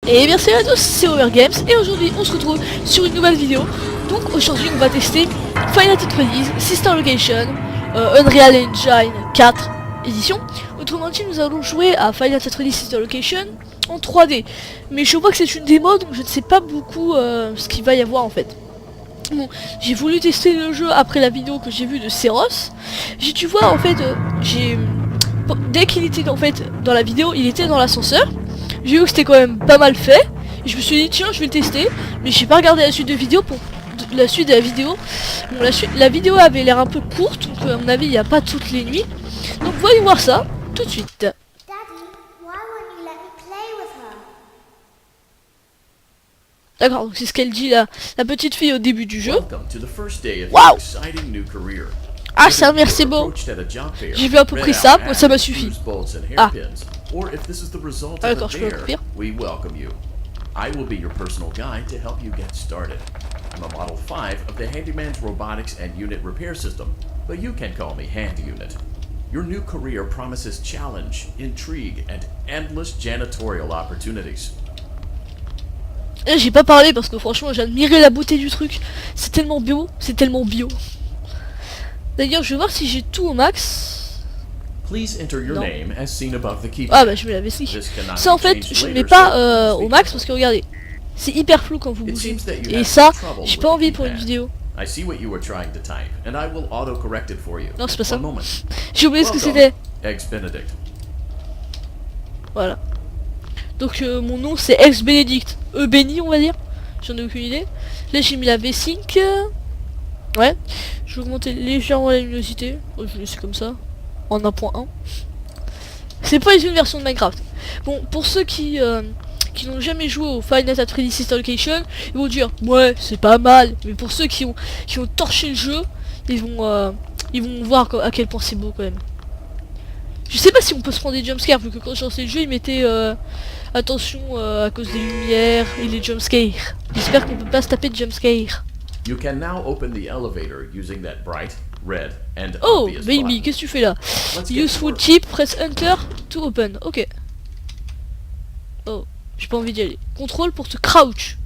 Et bien salut à tous, c'est Overgames et aujourd'hui on se retrouve sur une nouvelle vidéo. Donc aujourd'hui on va tester Five Nights at Freddy's Sister Location Unreal Engine 4 édition. Autrement dit, nous allons jouer à Five Nights at Freddy's Sister Location en 3D. Mais je vois que c'est une démo, donc je ne sais pas beaucoup ce qu'il va y avoir en fait. Bon, j'ai voulu tester le jeu après la vidéo que j'ai vue de Seros. J'ai dû voir en fait, dès qu'il était en fait dans la vidéo, il était dans l'ascenseur. J'ai vu que c'était quand même pas mal fait. Et je me suis dit tiens, je vais le tester. Mais j'ai pas regardé la suite de vidéo pour la suite de la vidéo. Bon, la vidéo avait l'air un peu courte, donc à mon avis il n'y a pas toutes les nuits. Donc voyons voir ça tout de suite. Daddy, why won't you let me play with her? D'accord, donc c'est ce qu'elle dit la petite fille au début du jeu. Wow. Ah ça mère c'est beau. J'ai vu à peu près ça, moi ça m'a suffi. Ah. Ah d'accord, je peux couper. I will be your personal guide to help you get started. I'm a Model 5 of the Handyman's Robotics and Unit Repair System, but you can call me Hand Unit. Your new career promises challenge, intrigue, and endless janitorial opportunities. Et j'ai pas parlé parce que franchement j'admirais la beauté du truc. C'est tellement bio, c'est tellement bio. D'ailleurs je vais voir si j'ai tout au max. Please enter your Non. name as seen above the keypad. Ah bah je mets la vessie. Ça en fait je ne mets pas au max parce que regardez, c'est hyper flou quand vous bougez. Et ça, j'ai pas envie pour une vidéo. I see what you were trying to type, and I will auto-correct it for you. Non c'est pas ça. One moment. J'ai oublié ce que Welcome, c'était. Eggs Benedict. Voilà. Donc mon nom c'est Ex Benedict. Béni on va dire. J'en ai aucune idée. Là j'ai mis la V-Sync. Ouais. Je vais augmenter légèrement la luminosité. Oh, je vais laisser comme ça. En 1.1. C'est pas une version de Minecraft. Bon, pour ceux qui n'ont jamais joué au Five Nights at Freddy's Sister Location, ils vont dire ouais c'est pas mal. Mais pour ceux qui ont torché le jeu, ils vont voir à quel point c'est beau quand même. Je sais pas si on peut se prendre des jumpscares vu que quand j'ai lancé le jeu il mettait attention à cause des lumières et les jumpscares. J'espère qu'on peut pas se taper de jumpscares. You can now open the elevator using that bright red and Oh obvious baby, button. qu'est-ce que tu fais là? Let's get to Useful work. chip, press enter to open. Ok. Oh, j'ai pas envie d'y aller. Contrôle pour te crouch.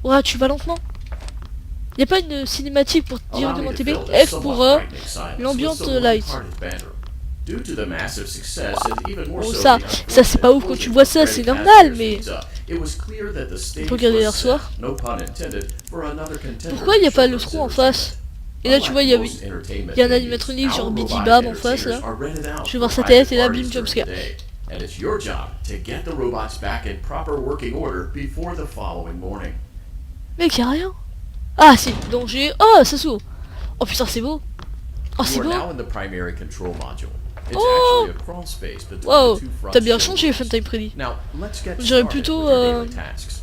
Ouais, tu vas lentement. Y a pas une cinématique pour Allow directement me to TP? fill this F pour somewhat frightening silence l'ambiance with some light. light-hearted banter. Due to the massive success and even more Bon so ça, the ça c'est pas ouf quand tu vois ça, c'est unfortunate normal Freddy mais... Pizza, it was clear that the stage Faut regarder was hier soir. set, no pun intended, for another contender Pourquoi y a to pas show le their trou en entertainment. face? Et là tu vois y a un animatronique genre Biddy Bab en face là. Je vais voir sa tête et là bim jumpscare. And it's your job to get the robots back in proper working order before the following morning. Mec y'a rien. Ah si, danger. Oh ça s'ouvre. Oh putain c'est beau. Oh c'est You are beau. now in the primary control module. It's Oh! actually a crawl space between Wow, the two front t'as bien cylinders. changé Funtime Freddy. Now, let's get J'aurais started plutôt, with your daily tasks.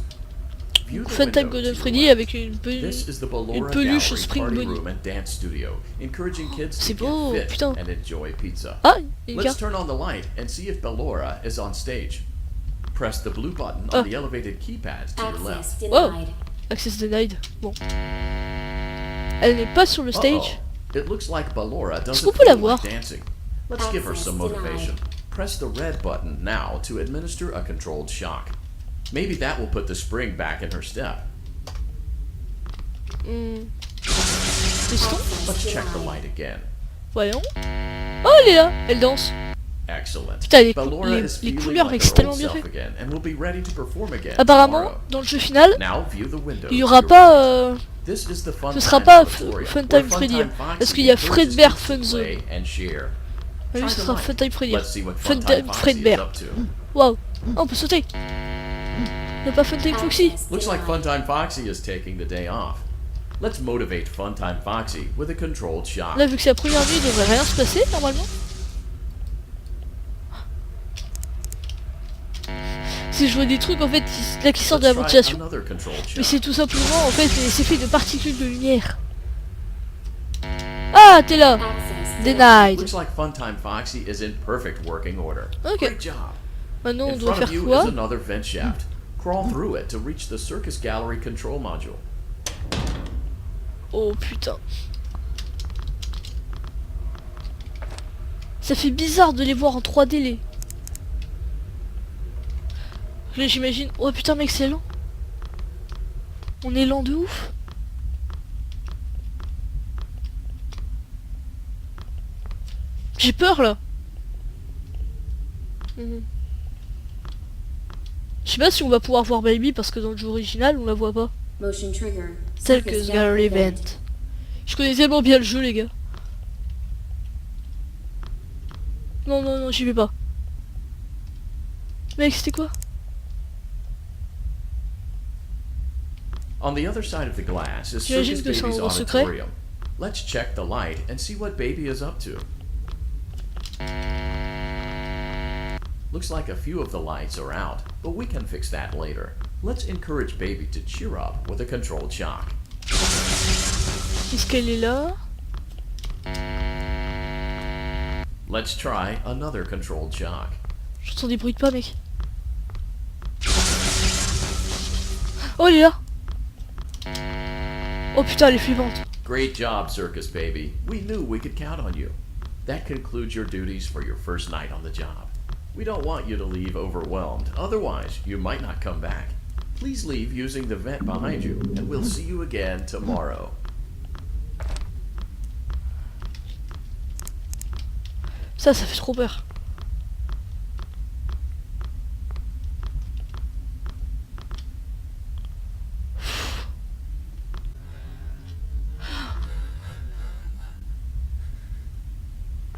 View the Funtime window Golden to Freddy your avec left. This is the Ballora une peluche Gallery Spring Party Bunny. Room and Dance Studio, encouraging kids C'est to beau, get fit putain. and enjoy pizza. Ah, une Let's carte. turn on the light and see if Ballora is on stage. Press the blue button Ah. on the elevated keypad to your left. Access Wow. denied. Access denied. Bon. Elle n'est pas sur le stage. Uh-oh. It looks like Ballora doesn't qu'on peut la feel voir? like dancing. Let's give her some Access motivation. Press the red button now to administer a controlled shock. Maybe that will put the spring back in her step. Pistons. Let's check the light again. Voyons. Oh elle est là. Elle danse. Excellent. Putain, Ballora les is feeling couleurs like mec her c'est tellement old bien self fait. again and will be ready to perform again Apparemment tomorrow. dans le jeu final Now view the window il y to aura your pas right. This is the fun ce sera time pas tutorial Funtime where Freddy, Funtime parce Foxy qu'il y a encourages Fredbear kids to Fun Zone. play and share. Ah oui Try ce the sera light. Funtime Freddy. Let's see what Funtime Funtime Foxy is Fredbear. up to. Waouh. Oh on peut sauter. Y'a pas Funtime Foxy. Looks like Funtime Foxy is taking the day off. Let's motivate Funtime Foxy with a controlled shock. Là vu que c'est la première nuit il devrait rien se passer normalement. Si je vois des trucs en fait là qui sortent de la Let's try ventilation. another controlled Mais shock. c'est tout simplement en fait c'est fait de particules de lumière. Ah t'es là. Access Denied. Looks like Funtime Foxy is in perfect working order. Ok. Great job. Maintenant on In doit front of faire you quoi? is another vent shaft. Crawl through it to reach the Circus Gallery control module. Oh putain. Ça fait bizarre de les voir en 3D les. Donc là j'imagine... Oh putain mec c'est lent. On est lent de ouf. J'ai peur là. Mhm. Je sais pas si on va pouvoir voir Baby parce que dans le jeu original on la voit pas. Motion trigger. Tel que Circus Gallery Event. Je connais tellement bien le jeu les gars. Non non non j'y vais pas. Mec c'était quoi? On the other side of the glass is J'imagine Circus que c'est un Baby's endroit secret. auditorium. Let's check the light and see what Baby is up to. Looks like a few of the lights are out, but we can fix that later. Let's encourage Baby to cheer up with a controlled shock. Est-ce qu'elle est là? Let's try another controlled shock. J'entends des bruits de pas mec. Oh elle est là. Oh putain elle est flippante. Great job, Circus Baby. We knew we could count on you. That concludes your duties for your first night on the job. We don't want you to leave overwhelmed, otherwise you might not come back. Please leave using the vent behind you, and we'll see you again tomorrow. Ça fait trop peur.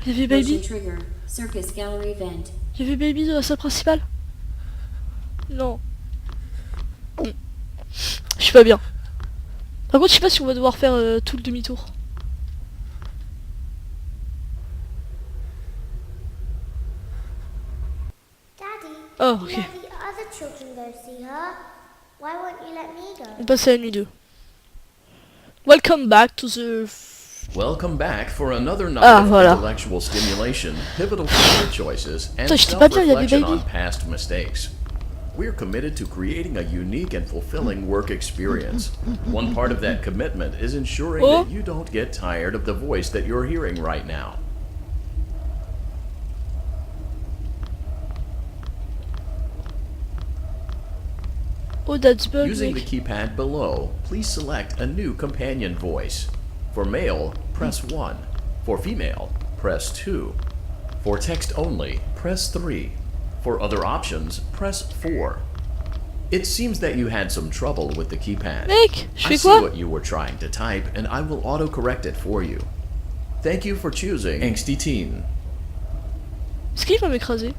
Il y avait Baby. Motion trigger. Circus gallery vent. Il y avait Baby dans la salle principale. Non. Je suis pas bien. Par contre je sais pas si on va devoir faire tout le demi-tour. Daddy, Oh you ok. let the other children go see her. Why won't you let me go? On passe à la nuit 2. Welcome back to the... Welcome back for another night Ah, of voilà. intellectual stimulation, pivotal career choices, and Putain, j'étais pas bien, il y avait self-reflection Baby. on past mistakes. We're committed to creating a unique and fulfilling work experience. One part of that commitment is ensuring Oh. that you don't get tired of the voice that you're hearing right now. Oh that's bug Using the mec. keypad below, please select a new companion voice. For male, press 1. For female, press 2. For text only, press 3. For other options, press 4. It seems that you had some trouble with the keypad. Mec, je I fais see quoi? what you were trying to type, and I will autocorrect it for you. Thank you for choosing Angsty Teen. Est-ce qu'il va m'écraser?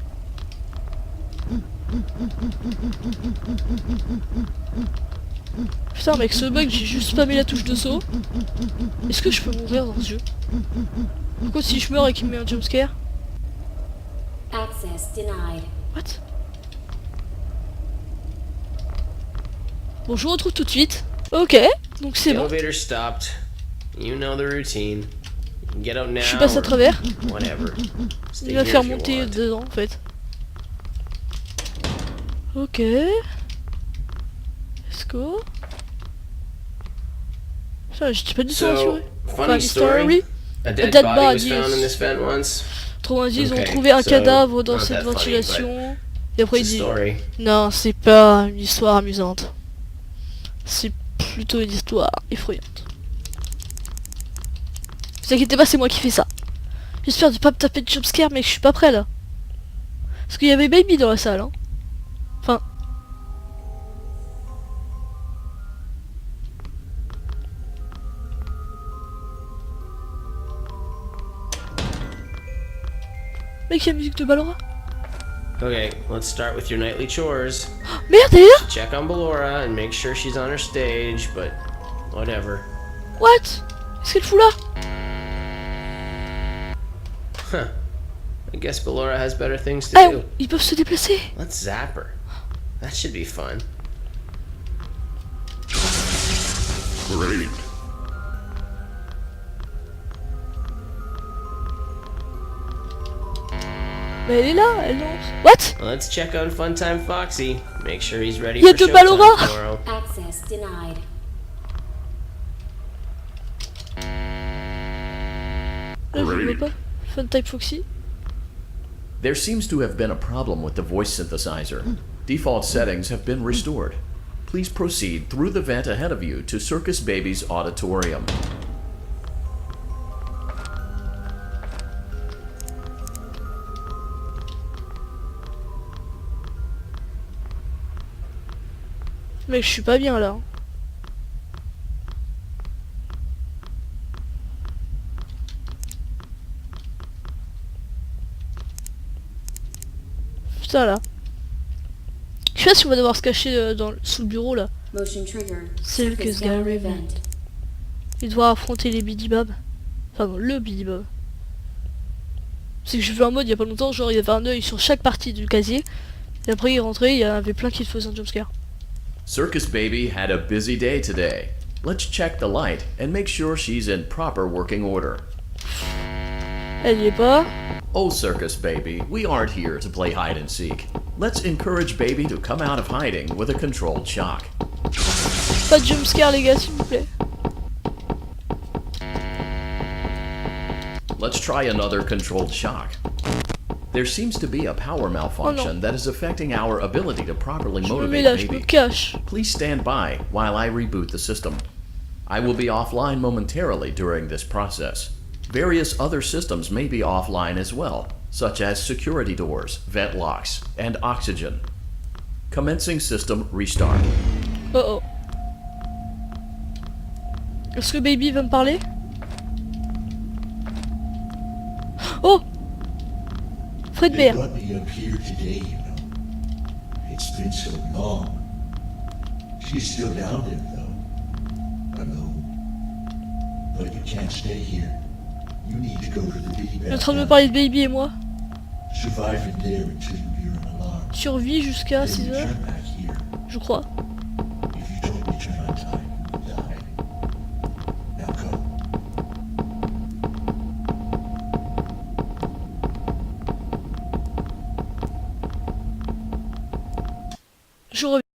Putain mec ce bug j'ai juste spammé la touche de saut. Est-ce que je peux mourir dans ce jeu? Pourquoi si je meurs et qu'il me met un jumpscare? Access denied. What? Bon je vous retrouve tout de suite. Ok, donc c'est bon. Elevator stopped. You know the routine. You can get out now. Je suis passé à or travers. Whatever. Stay Il va here faire if you monter want. dedans en fait. Ok. Let's go. Putain, j'étais pas du tout So, rassuré. funny story. A dead, dead body was body found is- in this vent once. Autrement dit, ils ont Ok, trouvé un so, cadavre dans not cette that funny, ventilation. Et après il It's a dit story. non, c'est pas une histoire amusante. C'est plutôt une histoire effrayante. Ne vous inquiétez pas, c'est moi qui fais ça. J'espère de pas me taper de jumpscare, mais je suis pas prêt là. Parce qu'il y avait Baby dans la salle, hein. Enfin. Mec, il y a la musique de Ballora. Okay, let's start with your nightly chores. Merde, elle est là. Check on Ballora and make sure she's on her stage, but whatever. What? Qu'est-ce qu'elle fout là? Huh. I guess Ballora has better things to Ah, do. ils peuvent se déplacer. Let's zap her. That should be fun. Great. Mais elle est là, elle danse. What? Let's check on Funtime Foxy. Make sure he's ready Il y a for de showtime Ballora. tomorrow. Access denied. Là, je le vois pas. Fun Type Foxy. There seems to have been a problem with the voice synthesizer. Default settings have been restored. Please proceed through the vent ahead of you to Circus Baby's auditorium. Mec, je suis pas bien là. Putain là. Je sais pas si on va devoir se cacher sous le bureau là. Motion trigger. Circus Gallery Event. Il doit affronter les Bidibab. Enfin non, le Bidibab. C'est que j'ai vu un mode il y a pas longtemps, genre il y avait un œil sur chaque partie du casier. Et après il rentrait, il y en avait plein qui faisaient un jumpscare. Circus Baby had a busy day today. Let's check the light and make sure she's in proper working order. Elle y est pas. Oh, Circus Baby, we aren't here to play hide and seek. Let's encourage Baby to come out of hiding with a controlled shock. Pas de jumpscare les gars s'il vous plaît. Let's try another controlled shock. There seems to be a power malfunction that is affecting our ability to properly Je me mets motivate là, je me Baby. cache. Please stand by while I reboot the system. I will be offline momentarily during this process. Various other systems may be offline as well, such as security doors, vent locks, and oxygen. Commencing system restart. Oh oh. Est-ce que Baby va me parler? Oh! Fred They Bear. brought me up here today, you know. It's been so long. She's still down there, though. I know. But you can't stay here. You need to go to the Il est en train de me baby. parler de Baby et moi. Survive in there until you hear an alarm. Survie jusqu'à Then 6 heures, return back here. je crois. If you don't return on time, you will die. Now go. Je reviens.